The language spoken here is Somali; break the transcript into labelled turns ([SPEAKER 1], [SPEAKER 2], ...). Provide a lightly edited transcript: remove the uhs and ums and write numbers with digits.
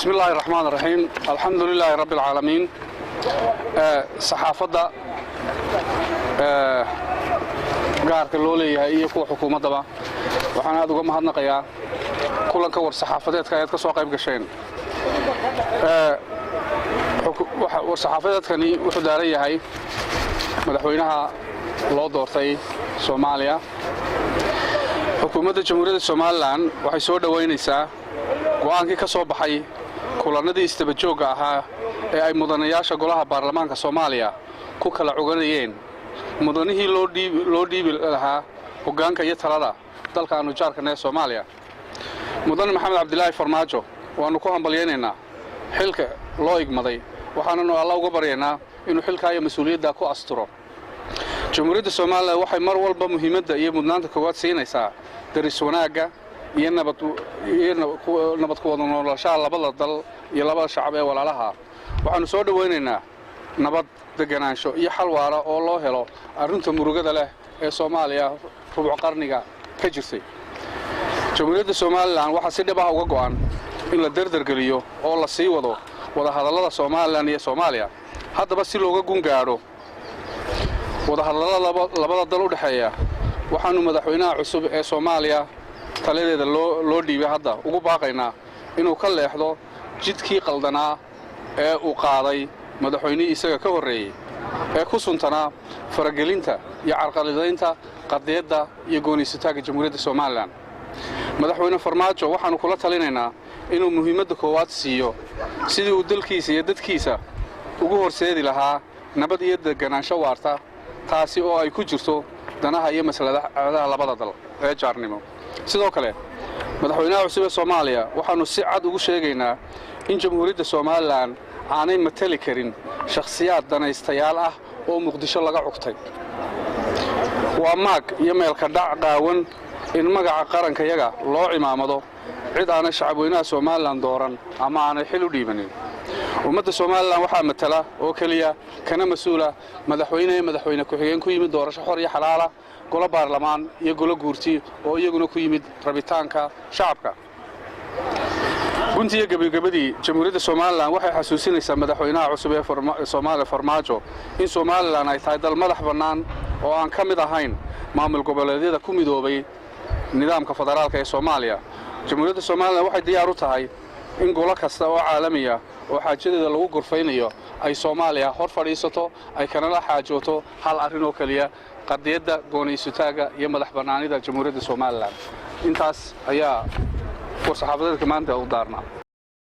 [SPEAKER 1] بسم الله الرحمن الرحيم الحمد لله رب العالمين صحافة gaarka loo leeyahay iyo kuwa xukuumadaba waxaan aad uga mahadnaqayaa kulanka war saxaafadeedka ay ka soo qayb gasheen war saxaafadeedkani wuxuu daaran yahay madaxweynaha loo doortay Soomaaliya xukuumadda Jamhuuriyadda Soomaaliland waxay soo dhaweynaysaa go'aankii ka soo baxay kulanadii istaba jooga ahaa ee ay mudanayaasha golaha baarlamaanka Soomaaliya ku kala coganayeen mudanihii loo dhiibi lahaa hoggaanka iyo talada dalka aanu jaarkana Soomaaliya mudan Maxamed Cabdilaahi Farmaajo waanu ku hambalyeynaa xilka loo igmaday waxaanu Allah uga baryaynaa inuu xilka iyo mas'uuliyadda ku asturo Jamhuuriyadda Soomaaliya waxay mar walba muhiimadda iyo mudnaanta koowaad siinaysaa daris wanaaga iyo nabad ku wada noolaanshaha labada dal iyo labada shacab ee walaalaha waxaanu soo dhaweynaynaa nabad deganaansho iyo xal waara oo loo helo arrinta murugada leh ee Soomaaliya rubuc qarniga ka jirtay Jamhuuriyadda Soomaaliland waxa si dhab ah uga go'an in la dardargeliyo oo la sii wado wada hadallada Soomaaliland iyo Soomaaliya haddaba si looga gun gaaro wada hadallada labada dal u dhaxeeya waxaanu madaxweynaha cusub ee Soomaaliya taladeeda loo dhiibay hadda ugu baaqaynaa inuu ka leexdo jidkii qaldanaa ee uu qaaday madaxweynihii isaga ka horeeyay ee ku suntanaa faragelinta iyo carqaladaynta qadiyadda iyo gooniisataanka Jamhuuriyadda Soomaaliland madaxweyne Farmaajo waxaanu kula talinaynaa inuu muhiimadda koowaad siiyo sidii uu dalkiisa iyo dadkiisa ugu horseedi lahaa nabad iyo deganaansho waarta taasi oo ay ku jirto danaha iyo masladaha labada dal ee jaarnimo sidoo kale madaxweynaha cusub ee Soomaaliya waxaanu si cad ugu sheegaynaa in Jamhuuriyadda Soomaaliland aanay matali karin shakhsiyaad danaystayaal ah oo Muqdisho laga cugtay waa maag iyo meelka dhac qaawan in magaca qarankayaga loo cimaamado cid aanay shacabweynaha Soomaaliland dooran ama aanay xil u dhiibanin ummadda Soomaaliland waxa matala oo kaliya kana mas'uula madaxweyne ku xigeen ku yimid doorasho xor iyo xalaal ah golo baarlamaan iyo golo guurti oo iyaguna ku yimid rabitaanka shacabka guntiga gabagabadii Jamhuuriyadda Soomaaliland waxay xasuusinaysaa madaxweynaha cusub ee Soomaaliya Farmaajo in Soomaaliland ay tahay dal madax bannaan oo aan ka mid ahayn maamul goboleedyada ku midoobay nidaamka federaalka ee Soomaaliya Jamhuuriyadda Soomaaliland waxay diyaar u tahay in golo kasta oo caalami ah oo xaajadeeda lagu gorfaynayo ay Soomaaliya hor fadhiisato ay kana xaajooto hal arrin oo kaliya qadiyadda gooniisataaga iyo madax bannaanida Jamhuuriyadda Soomaaliland intaas ayaa war saxaafadeedka maanta u daarnaa